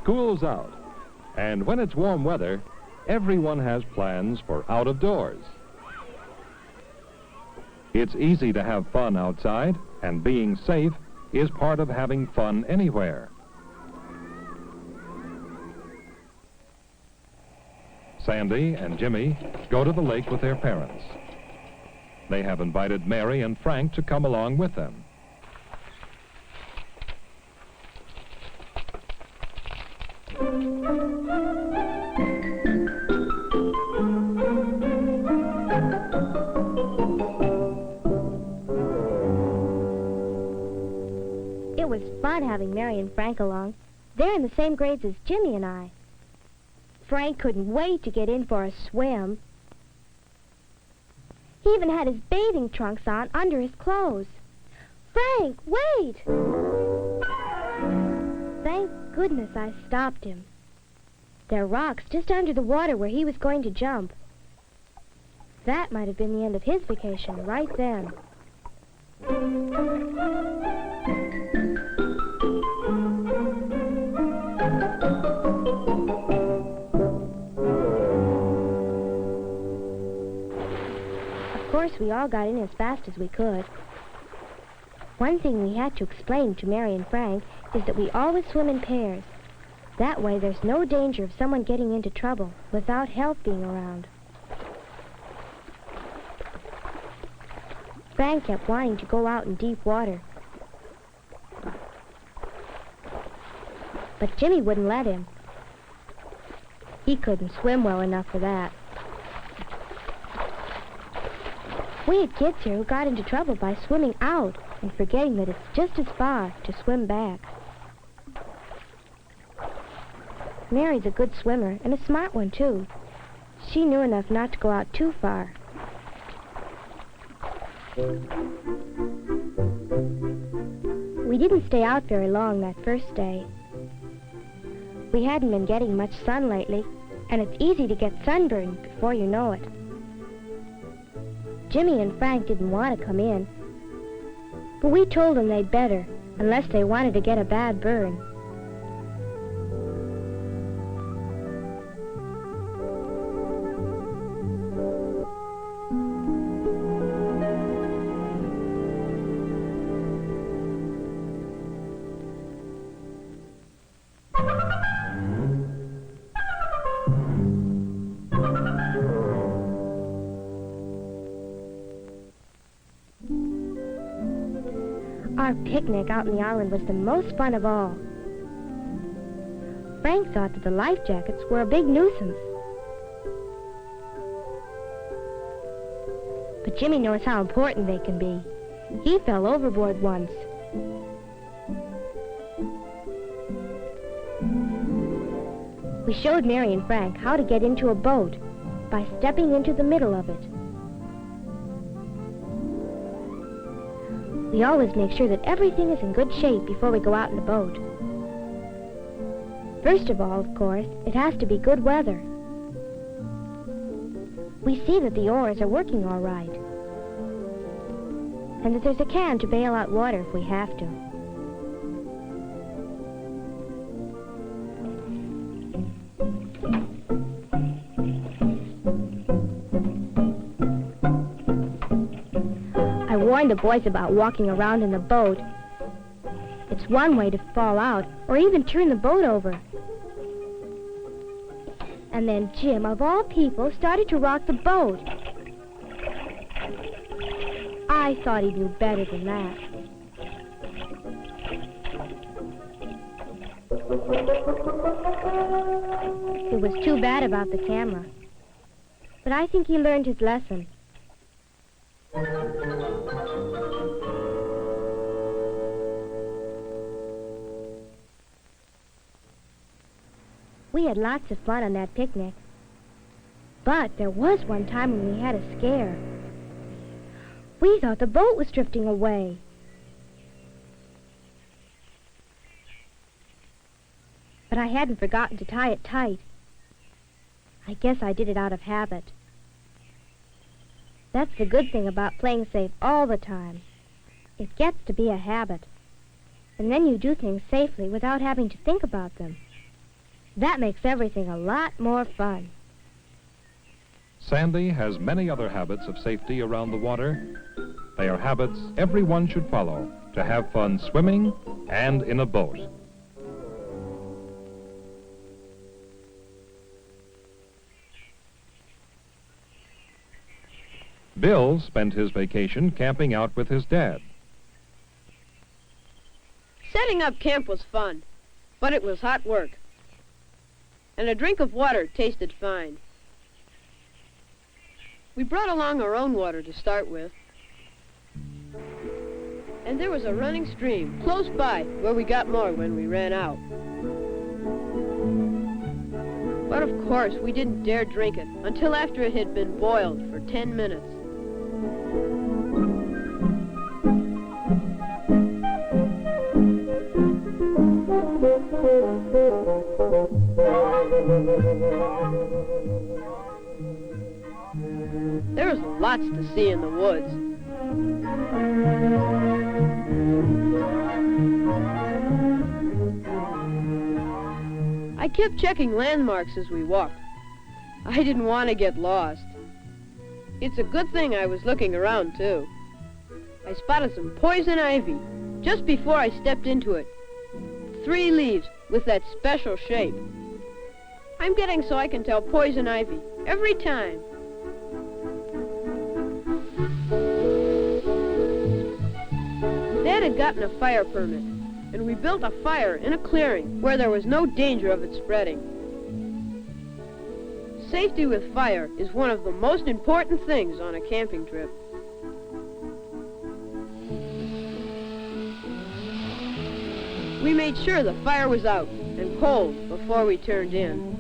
School's out, and when it's warm weather, everyone has plans for out of doors. It's easy to have fun outside, and being safe is part of having fun anywhere. Sandy and Jimmy go to the lake with their parents. They have invited Mary and Frank to come along with them. It was fun having Mary and Frank along. They're in the same grades as Jimmy and I. Frank couldn't wait to get in for a swim. He even had his bathing trunks on under his clothes. Frank, wait! Thank goodness I stopped him. There are rocks just under the water where he was going to jump. That might have been the end of his vacation right then. Of course, we all got in as fast as we could. One thing we had to explain to Mary and Frank is that we always swim in pairs. That way, there's no danger of someone getting into trouble without help being around. Frank kept wanting to go out in deep water, but Jimmy wouldn't let him. He couldn't swim well enough for that. We had kids here who got into trouble by swimming out and forgetting that it's just as far to swim back. Mary's a good swimmer and a smart one, too. She knew enough not to go out too far. We didn't stay out very long that first day. We hadn't been getting much sun lately, and it's easy to get sunburned before you know it. Jimmy and Frank didn't want to come in, but we told them they'd better, unless they wanted to get a bad burn. Our picnic out in the island was the most fun of all. Frank thought that the life jackets were a big nuisance. But Jimmy knows how important they can be. He fell overboard once. We showed Mary and Frank how to get into a boat by stepping into the middle of it. We always make sure that everything is in good shape before we go out in the boat. First of all, of course, it has to be good weather. We see that the oars are working all right, and that there's a can to bail out water if we have to. I warned the boys about walking around in the boat. It's one way to fall out or even turn the boat over. And then Jim, of all people, started to rock the boat. I thought he knew better than that. It was too bad about the camera, but I think he learned his lesson. We had lots of fun on that picnic. But there was one time when we had a scare. We thought the boat was drifting away. But I hadn't forgotten to tie it tight. I guess I did it out of habit. That's the good thing about playing safe all the time. It gets to be a habit. And then you do things safely without having to think about them. That makes everything a lot more fun. Sandy has many other habits of safety around the water. They are habits everyone should follow to have fun swimming and in a boat. Bill spent his vacation camping out with his dad. Setting up camp was fun, but it was hot work. And a drink of water tasted fine. We brought along our own water to start with. And there was a running stream close by where we got more when we ran out. But of course, we didn't dare drink it until after it had been boiled for 10 minutes. There was lots to see in the woods. I kept checking landmarks as we walked. I didn't want to get lost. It's a good thing I was looking around, too. I spotted some poison ivy just before I stepped into it. 3 leaves with that special shape. I'm getting so I can tell poison ivy every time. Dad had gotten a fire permit, and we built a fire in a clearing where there was no danger of it spreading. Safety with fire is one of the most important things on a camping trip. We made sure the fire was out and cold before we turned in.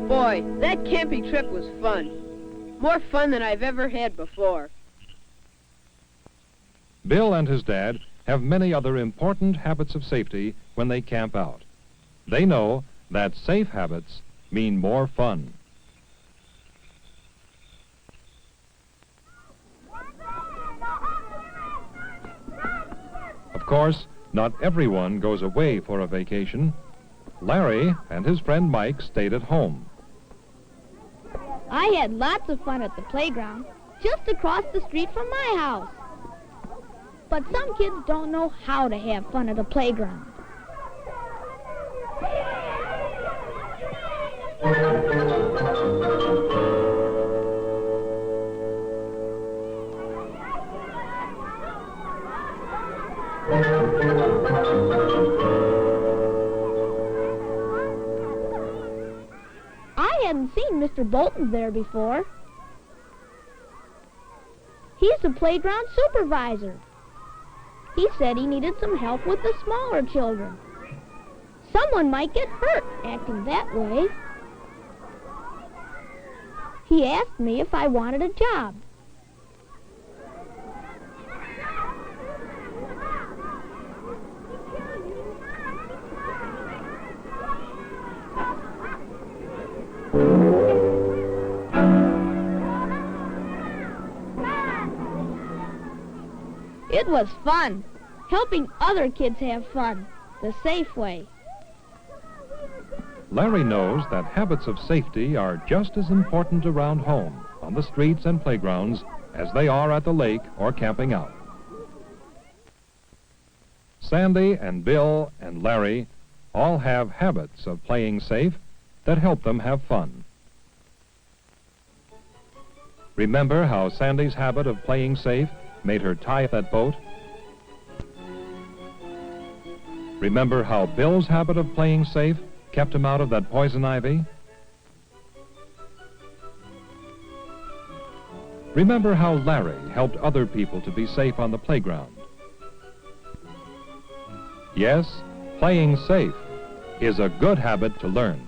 Boy, that camping trip was fun. More fun than I've ever had before. Bill and his dad have many other important habits of safety when they camp out. They know that safe habits mean more fun. Of course, not everyone goes away for a vacation. Larry and his friend Mike stayed at home. I had lots of fun at the playground, just across the street from my house. But some kids don't know how to have fun at a playground. I hadn't seen Mr. Bolton there before. He's the playground supervisor. He said he needed some help with the smaller children. Someone might get hurt acting that way. He asked me if I wanted a job. It was fun, helping other kids have fun, the safe way. Larry knows that habits of safety are just as important around home, on the streets and playgrounds, as they are at the lake or camping out. Sandy and Bill and Larry all have habits of playing safe that help them have fun. Remember how Sandy's habit of playing safe made her tie that boat? Remember how Bill's habit of playing safe kept him out of that poison ivy? Remember how Larry helped other people to be safe on the playground? Yes, playing safe is a good habit to learn.